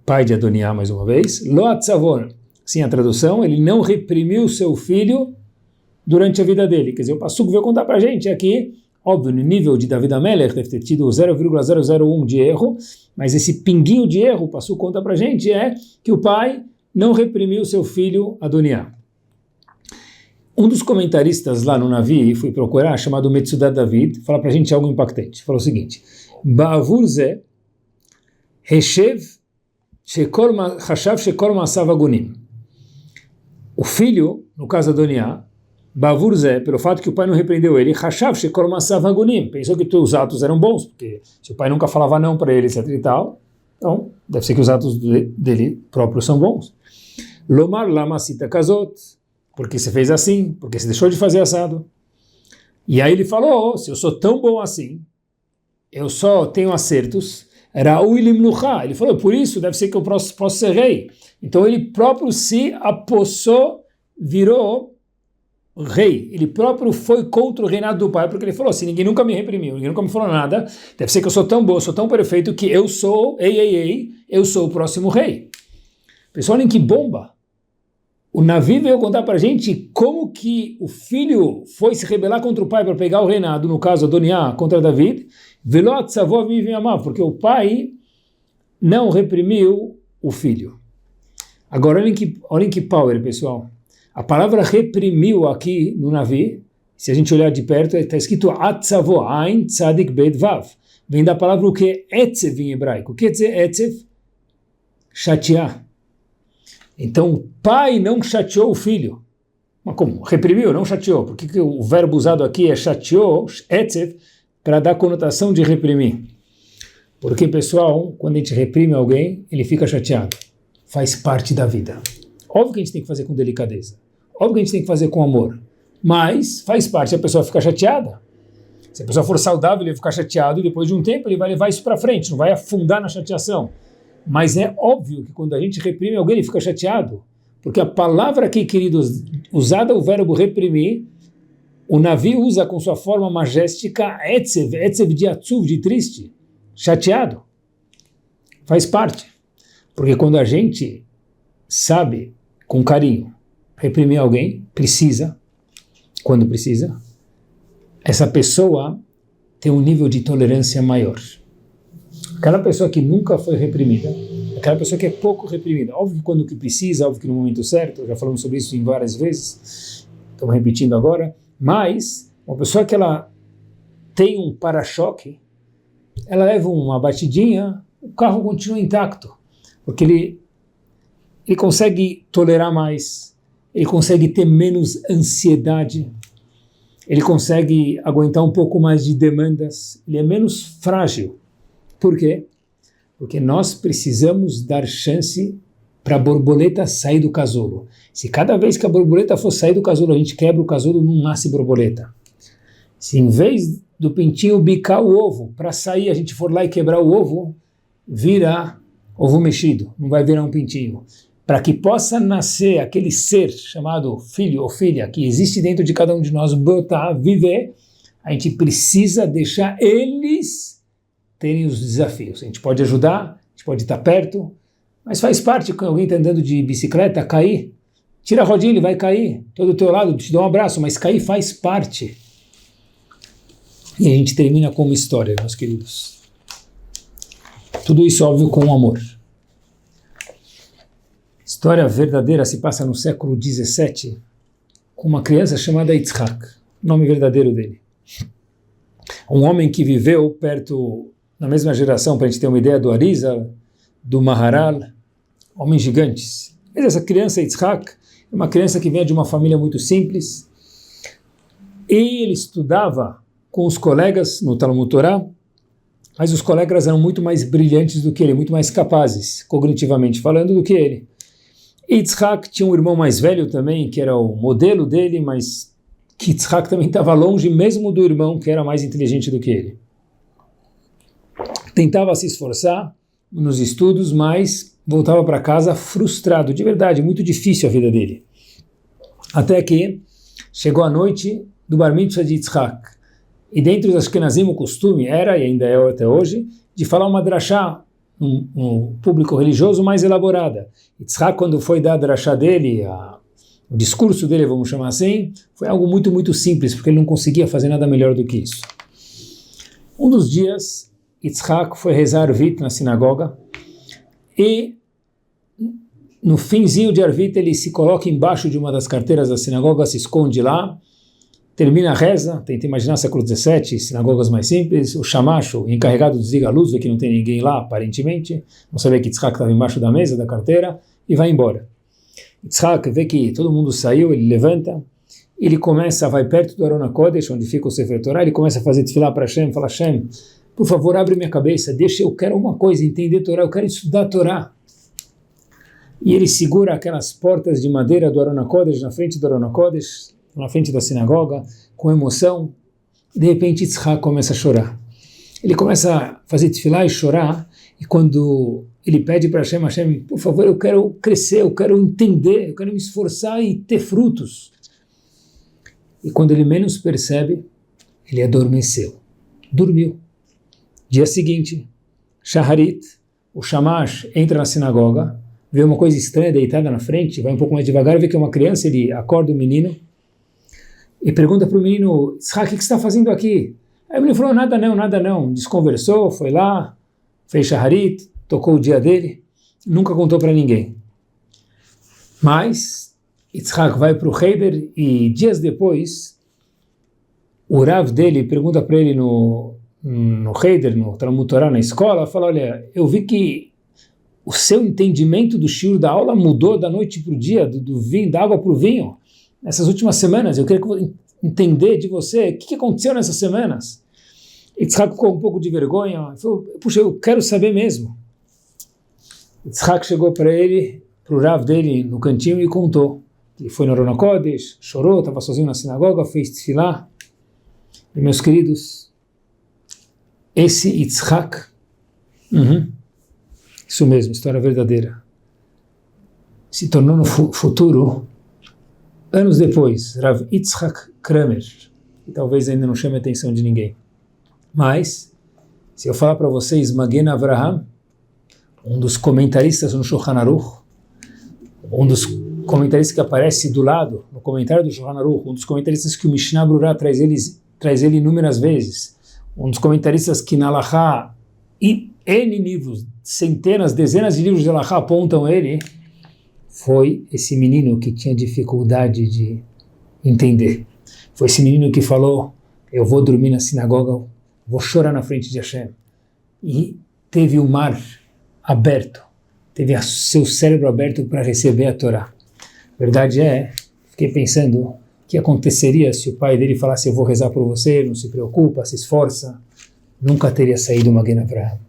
pai de Adoniá, mais uma vez, Lo atzavon, sim, a tradução, ele não reprimiu seu filho durante a vida dele. Quer dizer, o pasuk veio contar para a gente aqui, óbvio, no nível de David HaMelech, deve ter tido 0,001 de erro, mas esse pinguinho de erro, o pasuk conta para a gente, é que o pai não reprimiu seu filho Adoniá. Um dos comentaristas lá no Navi, fui procurar, chamado Metzudat David, fala para a gente algo impactante. Falou o seguinte, Ba'avur ze, Heshev, Hashav Shekol Ma'asav Agunim. O filho, no caso Adoniá, Ba'avur ze, pelo fato que o pai não repreendeu ele, Hashav Shekol Ma'asav Agunim, pensou que os atos eram bons, porque se o pai nunca falava não para ele, etc e tal, então deve ser que os atos dele próprios são bons. Lomar lama sita kazot, porque você fez assim, porque você deixou de fazer assado. E aí ele falou, se eu sou tão bom assim, eu só tenho acertos, ele falou, por isso deve ser que eu posso ser rei. Então ele próprio se apossou, virou rei. Ele próprio foi contra o reinado do pai, porque ele falou, se ninguém nunca me reprimiu, ninguém nunca me falou nada, deve ser que eu sou tão bom, sou tão perfeito que eu sou, eu sou o próximo rei. Pessoal, olhem que bomba. O Navi veio contar para a gente como que o filho foi se rebelar contra o pai para pegar o reinado, no caso Adoniá contra David, porque o pai não reprimiu o filho. Agora olhem que power, pessoal. A palavra reprimiu aqui no Navi, se a gente olhar de perto, está escrito Atzavo, Ain Tzadik Bet Vav. Vem da palavra o que é Etzev em hebraico. O que quer dizer Etzev? Chatear. Então o pai não chateou o filho. Mas como? Reprimiu, não chateou. Por que o verbo usado aqui é chateou, Etzev, para dar conotação de reprimir? Porque, pessoal, quando a gente reprime alguém, ele fica chateado. Faz parte da vida. Óbvio que a gente tem que fazer com delicadeza. Óbvio que a gente tem que fazer com amor. Mas faz parte, a pessoa fica chateada. Se a pessoa for saudável, ele vai ficar chateado e depois de um tempo ele vai levar isso para frente, não vai afundar na chateação. Mas é óbvio que quando a gente reprime alguém, ele fica chateado. Porque a palavra aqui, queridos, usada o verbo reprimir, o Navi usa com sua forma magéstica etzev de atzuv, de triste, chateado. Faz parte. Porque quando a gente sabe, com carinho, reprimir alguém, quando precisa, essa pessoa tem um nível de tolerância maior. Aquela pessoa que nunca foi reprimida, aquela pessoa que é pouco reprimida, óbvio que quando que precisa, óbvio que no momento certo, já falamos sobre isso em várias vezes, estamos repetindo agora, mas uma pessoa que ela tem um para-choque, ela leva uma batidinha, o carro continua intacto, porque ele consegue tolerar mais, ele consegue ter menos ansiedade, ele consegue aguentar um pouco mais de demandas, ele é menos frágil. Por quê? Porque nós precisamos dar chance para a borboleta sair do casulo. Se cada vez que a borboleta for sair do casulo, a gente quebra o casulo, não nasce borboleta. Se em vez do pintinho bicar o ovo, para sair a gente for lá e quebrar o ovo, vira ovo mexido, não vai virar um pintinho. Para que possa nascer aquele ser chamado filho ou filha, que existe dentro de cada um de nós, brotar, viver, a gente precisa deixar eles terem os desafios. A gente pode ajudar, a gente pode estar perto, mas faz parte quando alguém está andando de bicicleta, cair, tira a rodinha, ele vai cair, todo do teu lado, te dá um abraço, mas cair faz parte. E a gente termina com uma história, meus queridos. Tudo isso, óbvio, com amor. História verdadeira se passa no século 17, com uma criança chamada Yitzhak, nome verdadeiro dele. Um homem que viveu perto, na mesma geração, para a gente ter uma ideia, do Arizal, do Maharal, homens gigantes. Mas essa criança, Yitzhak, é uma criança que vem de uma família muito simples, e ele estudava com os colegas no Talmud Torá, mas os colegas eram muito mais brilhantes do que ele, muito mais capazes, cognitivamente falando, do que ele. E Yitzhak tinha um irmão mais velho também, que era o modelo dele, mas que Yitzhak também estava longe mesmo do irmão, que era mais inteligente do que ele. Tentava se esforçar nos estudos, mas voltava para casa frustrado, de verdade, muito difícil a vida dele. Até que chegou a noite do Bar Mitzvah de Yitzhak. E dentro dos Ashkenazim o costume era, e ainda é até hoje, de falar uma drachá, um público religioso mais elaborada. Yitzhak, quando foi dar a drachá dele, o discurso dele, vamos chamar assim, foi algo muito, muito simples, porque ele não conseguia fazer nada melhor do que isso. Um dos dias, Yitzhak foi rezar Arvit na sinagoga, e no finzinho de Arvit ele se coloca embaixo de uma das carteiras da sinagoga, se esconde lá, termina a reza, tenta imaginar século XVII, sinagogas mais simples, o shamash, o encarregado desliga a luz, vê que não tem ninguém lá, aparentemente, não sabia que Yitzhak estava embaixo da mesa, da carteira, e vai embora. Yitzhak vê que todo mundo saiu, ele levanta, ele começa, vai perto do Aron HaKodesh, onde fica o Sefer Torah, ele começa a fazer tefilá para Hashem, fala, Hashem, por favor, abre minha cabeça, eu quero uma coisa, entender Torá, eu quero estudar Torá. E ele segura aquelas portas de madeira do Aron HaKodesh, na frente do Aron HaKodesh, na frente da sinagoga, com emoção, e de repente Yitzhak começa a chorar. Ele começa a fazer tefilá e chorar, e quando ele pede para Hashem, Hashem, por favor, eu quero crescer, eu quero entender, eu quero me esforçar e ter frutos. E quando ele menos percebe, ele adormeceu, dormiu. Dia seguinte, Shaharit, o Shamash, entra na sinagoga, vê uma coisa estranha deitada na frente, vai um pouco mais devagar, vê que é uma criança, ele acorda o menino, e pergunta para o menino, Yitzhak, o que você está fazendo aqui? Aí o menino falou, nada não, desconversou, foi lá, fez Shaharit, tocou o dia dele, nunca contou para ninguém. Mas Yitzhak vai para o Heider e dias depois, o Rav dele pergunta para ele no Heider, no Talmud Torá, na escola, fala, olha, eu vi que o seu entendimento do shiur da aula mudou da noite para o dia, do vinho, da água para o vinho. Nessas últimas semanas, eu queria entender de você o que aconteceu nessas semanas. Yitzhak ficou um pouco de vergonha, falou, puxa, eu quero saber mesmo. Yitzhak chegou para ele, para o Rav dele no cantinho e contou. Ele foi no Aron HaKodesh, chorou, estava sozinho na sinagoga, fez tefilá. E meus queridos, esse Yitzhak, isso mesmo, história verdadeira, se tornou no futuro, anos depois, Rav Yitzhak Kramer, que talvez ainda não chame a atenção de ninguém. Mas, se eu falar para vocês, Magen Avraham, um dos comentaristas no Shulchan Aruch, um dos comentaristas que aparece do lado, no comentário do Shulchan Aruch, um dos comentaristas que o Mishnah Brurah traz ele inúmeras vezes, um dos comentaristas que na Halachá, e N livros, centenas, dezenas de livros de Halachá apontam ele, foi esse menino que tinha dificuldade de entender. Foi esse menino que falou, eu vou dormir na sinagoga, vou chorar na frente de Hashem. E teve o mar aberto, teve seu cérebro aberto para receber a Torá. A verdade é, fiquei pensando, o que aconteceria se o pai dele falasse, eu vou rezar por você, não se preocupa, se esforça, nunca teria saído Magen Avraham.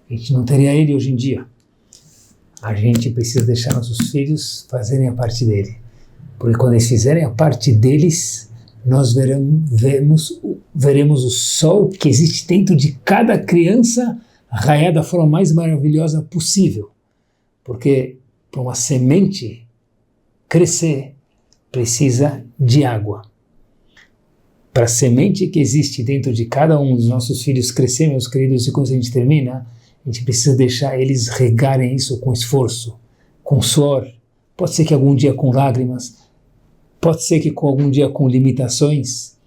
a gente não teria ele hoje em dia. A gente precisa deixar nossos filhos fazerem a parte dele. Porque quando eles fizerem a parte deles, nós veremos o sol que existe dentro de cada criança raiar da forma mais maravilhosa possível. Porque para uma semente crescer, precisa de água. Para a semente que existe dentro de cada um dos nossos filhos crescer, meus queridos, e quando a gente termina, a gente precisa deixar eles regarem isso com esforço, com suor. Pode ser que algum dia com lágrimas, pode ser que algum dia com limitações,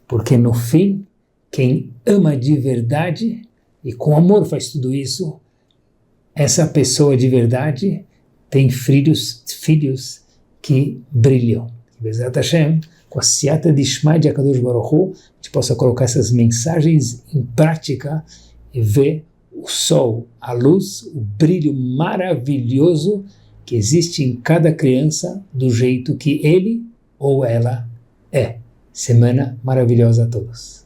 porque no fim, quem ama de verdade e com amor faz tudo isso, essa pessoa de verdade tem filhos que brilham. Bezat Hashem, com a Siyata Dishmai de Akadosh Baruch Hu, a gente possa colocar essas mensagens em prática e ver o sol, a luz, o brilho maravilhoso que existe em cada criança do jeito que ele ou ela é. Semana maravilhosa a todos.